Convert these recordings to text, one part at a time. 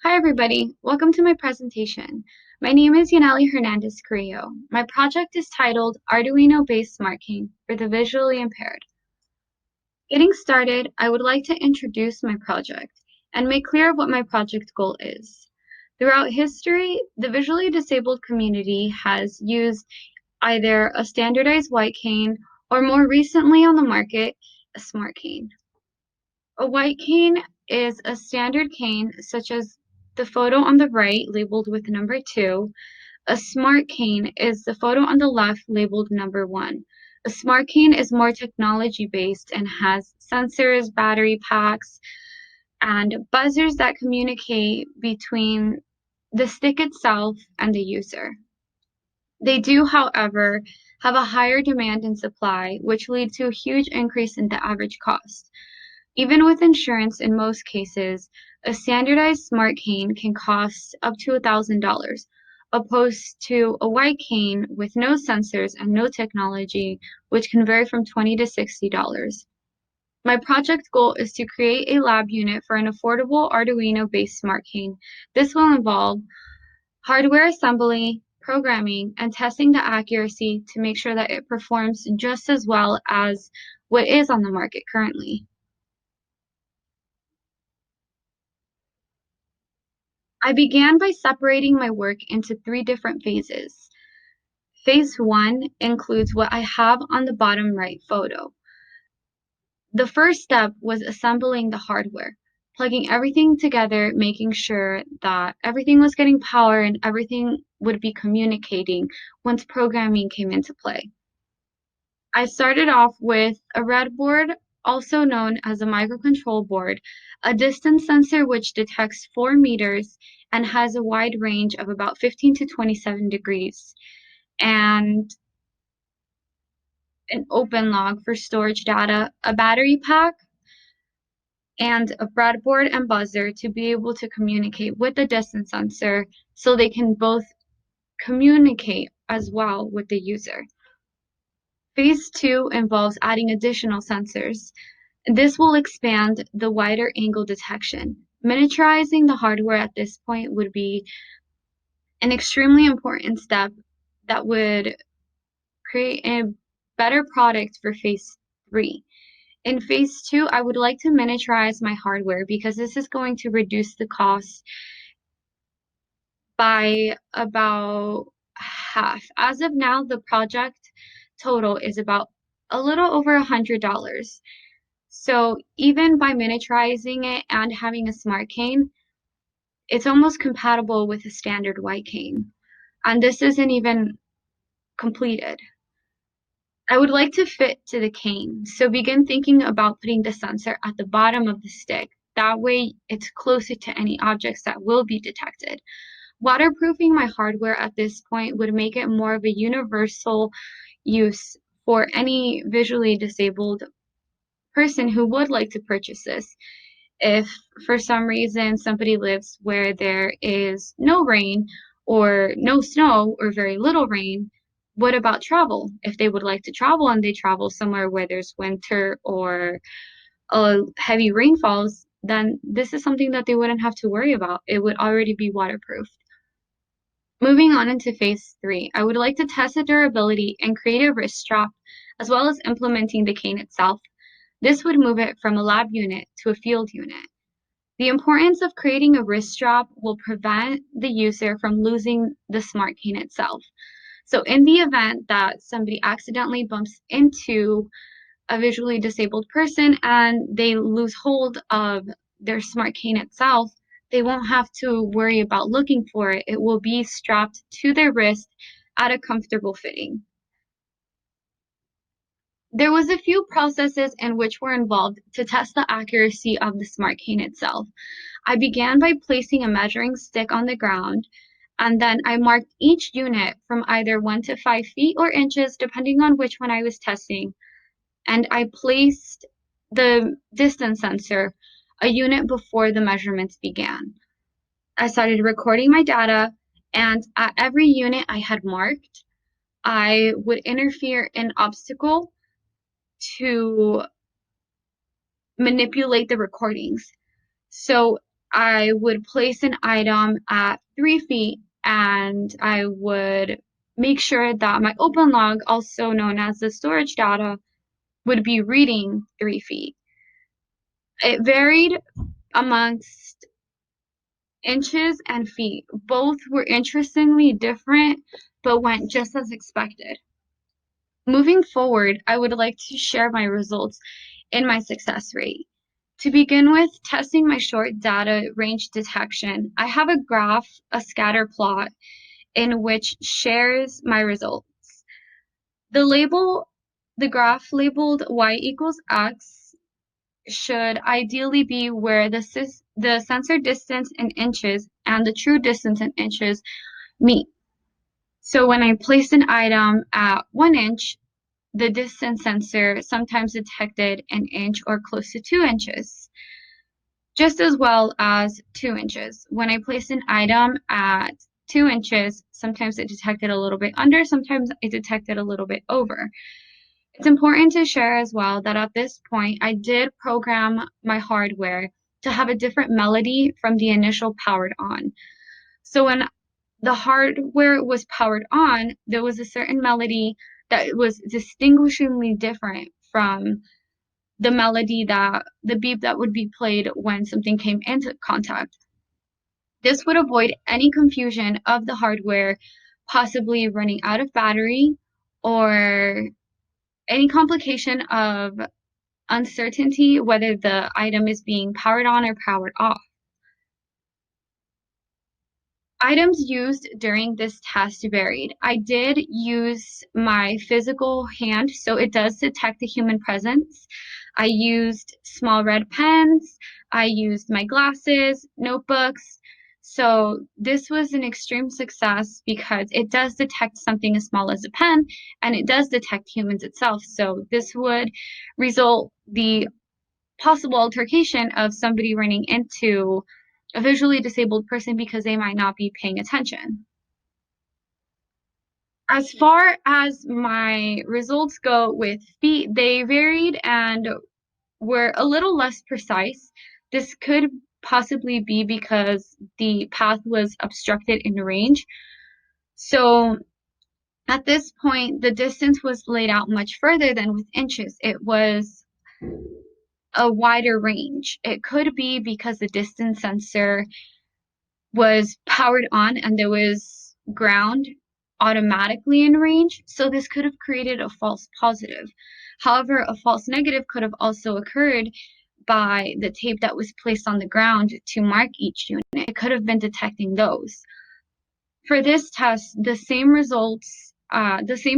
Hi everybody, welcome to my presentation. My name is Hernandez Carrillo. My project is titled Arduino-based Smart Cane for the visually impaired. Getting started, I would like to introduce my project and make clear what my project goal is. Throughout history, the visually disabled community has used either a standardized white cane or more recently on the market, a smart cane. A white cane is a standard cane such as the photo on the right labeled with number 2. A smart cane is the photo on the left labeled number 1. A smart cane is more technology based and has sensors, battery packs, and buzzers that communicate between the stick itself and the user. They do, however, have a higher demand and supply, which leads to a huge increase in the average cost. Even with insurance, in most cases, a standardized smart cane can cost up to $1,000, opposed to a white cane with no sensors and no technology, which can vary from $20 to $60. My project goal is to create a lab unit for an affordable Arduino-based smart cane. This will involve hardware assembly, programming, and testing the accuracy to make sure that it performs just as well as what is on the market currently. I began by separating my work into 3 different phases. Phase 1 includes what I have on the bottom right photo. The first step was assembling the hardware, plugging everything together, making sure that everything was getting power and everything would be communicating once programming came into play. I started off with a red board, also known as a microcontrol board, a distance sensor which detects 4 meters and has a wide range of about 15 to 27 degrees, and an open log for storage data, a battery pack, and a breadboard and buzzer to be able to communicate with the distance sensor so they can both communicate as well with the user. Phase 2 involves adding additional sensors. This will expand the wider angle detection. Miniaturizing the hardware at this point would be an extremely important step that would create a better product for phase 3. In phase 2, I would like to miniaturize my hardware because this is going to reduce the cost by about half. As of now, the project total is about a little over $100. So even by miniaturizing it and having a smart cane, it's almost compatible with a standard white cane. And this isn't even completed. I would like to fit to the cane, so begin thinking about putting the sensor at the bottom of the stick. That way it's closer to any objects that will be detected. Waterproofing my hardware at this point would make it more of a universal use for any visually disabled person who would like to purchase this. If for some reason somebody lives where there is no rain or no snow or very little rain, what about travel? If they would like to travel and they travel somewhere where there's winter or heavy rainfalls, then this is something that they wouldn't have to worry about. It would already be waterproofed. Moving on into phase 3, I would like to test the durability and create a wrist strap, as well as implementing the cane itself. This would move it from a lab unit to a field unit. The importance of creating a wrist strap will prevent the user from losing the smart cane itself. So in the event that somebody accidentally bumps into a visually disabled person and they lose hold of their smart cane itself, they won't have to worry about looking for it. It will be strapped to their wrist at a comfortable fitting. There was a few processes in which were involved to test the accuracy of the smart cane itself. I began by placing a measuring stick on the ground, and then I marked each unit from either 1 to 5 feet or inches, depending on which one I was testing, and I placed the distance sensor a unit before the measurements began. I started recording my data, and at every unit I had marked, I would interfere an obstacle to manipulate the recordings. So I would place an item at 3 feet, and I would make sure that my open log, also known as the storage data, would be reading 3 feet. It varied amongst inches and feet. Both were interestingly different, but went just as expected. Moving forward, I would like to share my results and my success rate. To begin with, testing my short data range detection, I have a graph, a scatter plot, in which shares my results. The graph labeled y equals x should ideally be where the sensor distance in inches and the true distance in inches meet. So when I place an item at 1 inch, the distance sensor sometimes detected an inch or close to 2 inches, just as well as 2 inches. When I placed an item at 2 inches, sometimes it detected a little bit under, sometimes it detected a little bit over. It's important to share as well that at this point, I did program my hardware to have a different melody from the initial powered on. So when the hardware was powered on, there was a certain melody that was distinguishingly different from the melody the beep that would be played when something came into contact. This would avoid any confusion of the hardware possibly running out of battery or any complication of uncertainty whether the item is being powered on or powered off. Items used during this test varied. I did use my physical hand, so it does detect the human presence. I used small red pens. I used my glasses, notebooks. So this was an extreme success because it does detect something as small as a pen, and it does detect humans itself. So this would result the possible altercation of somebody running into a visually disabled person because they might not be paying attention. As far as my results go with feet, they varied and were a little less precise. This could possibly be because the path was obstructed in range. So at this point, the distance was laid out much further than with inches. It was a wider range. It could be because the distance sensor was powered on and there was ground automatically in range, so this could have created a false positive. However, a false negative could have also occurred by the tape that was placed on the ground to mark each unit. It could have been detecting those. For this test, the same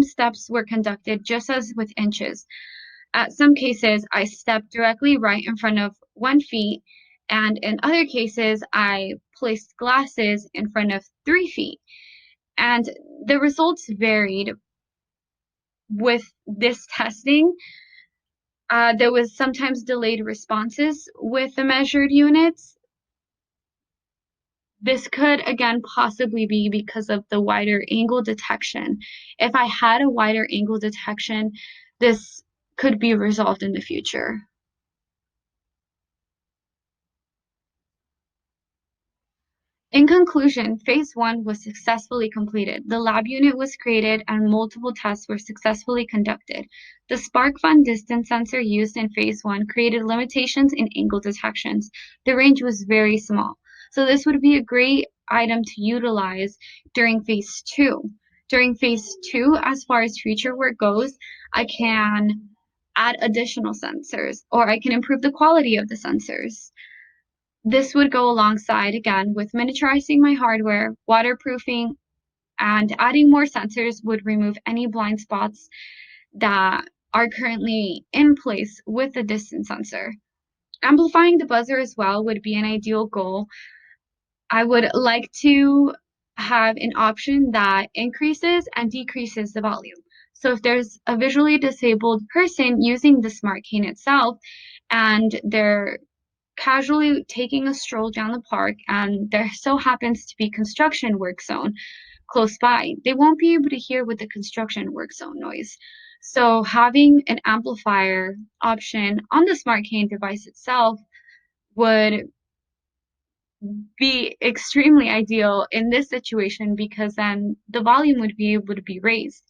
steps were conducted just as with inches. At some cases, I stepped directly right in front of 1 feet, and in other cases, I placed glasses in front of 3 feet. And the results varied with this testing. There was sometimes delayed responses with the measured units. This could, again, possibly be because of the wider angle detection. If I had a wider angle detection, this could be resolved in the future. In conclusion, phase 1 was successfully completed. The lab unit was created and multiple tests were successfully conducted. The SparkFun distance sensor used in phase 1 created limitations in angle detections. The range was very small. So this would be a great item to utilize during phase 2. During phase 2, as far as future work goes, I can add additional sensors or I can improve the quality of the sensors. This would go alongside, again, with miniaturizing my hardware, waterproofing, and adding more sensors would remove any blind spots that are currently in place with the distance sensor. Amplifying the buzzer as well would be an ideal goal. I would like to have an option that increases and decreases the volume. So if there's a visually disabled person using the smart cane itself and they're casually taking a stroll down the park and there so happens to be construction work zone close by, they won't be able to hear with the construction work zone noise. So having an amplifier option on the smart cane device itself would be extremely ideal in this situation because then the volume would be able to be raised.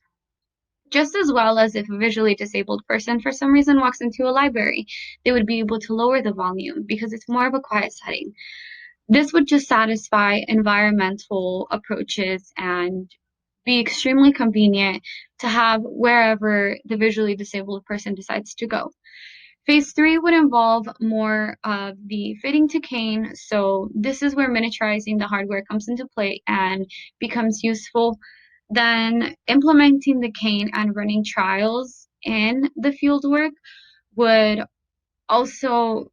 Just as well as if a visually disabled person for some reason walks into a library, they would be able to lower the volume because it's more of a quiet setting. This would just satisfy environmental approaches and be extremely convenient to have wherever the visually disabled person decides to go. Phase three would involve more of the fitting to cane. So this is where miniaturizing the hardware comes into play and becomes useful. Then implementing the cane and running trials in the field work would also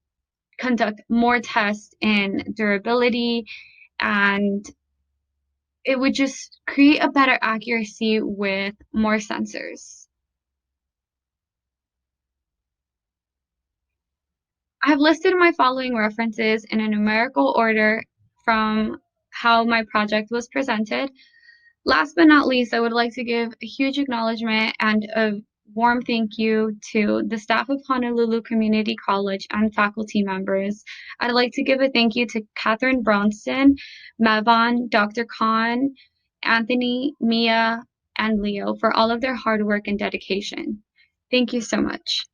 conduct more tests in durability, and it would just create a better accuracy with more sensors. I have listed my following references in a numerical order from how my project was presented. Last but not least, I would like to give a huge acknowledgement and a warm thank you to the staff of Honolulu Community College and faculty members. I'd like to give a thank you to Catherine Bronson, Mevon, Dr. Khan, Anthony, Mia, and Leo for all of their hard work and dedication. Thank you so much.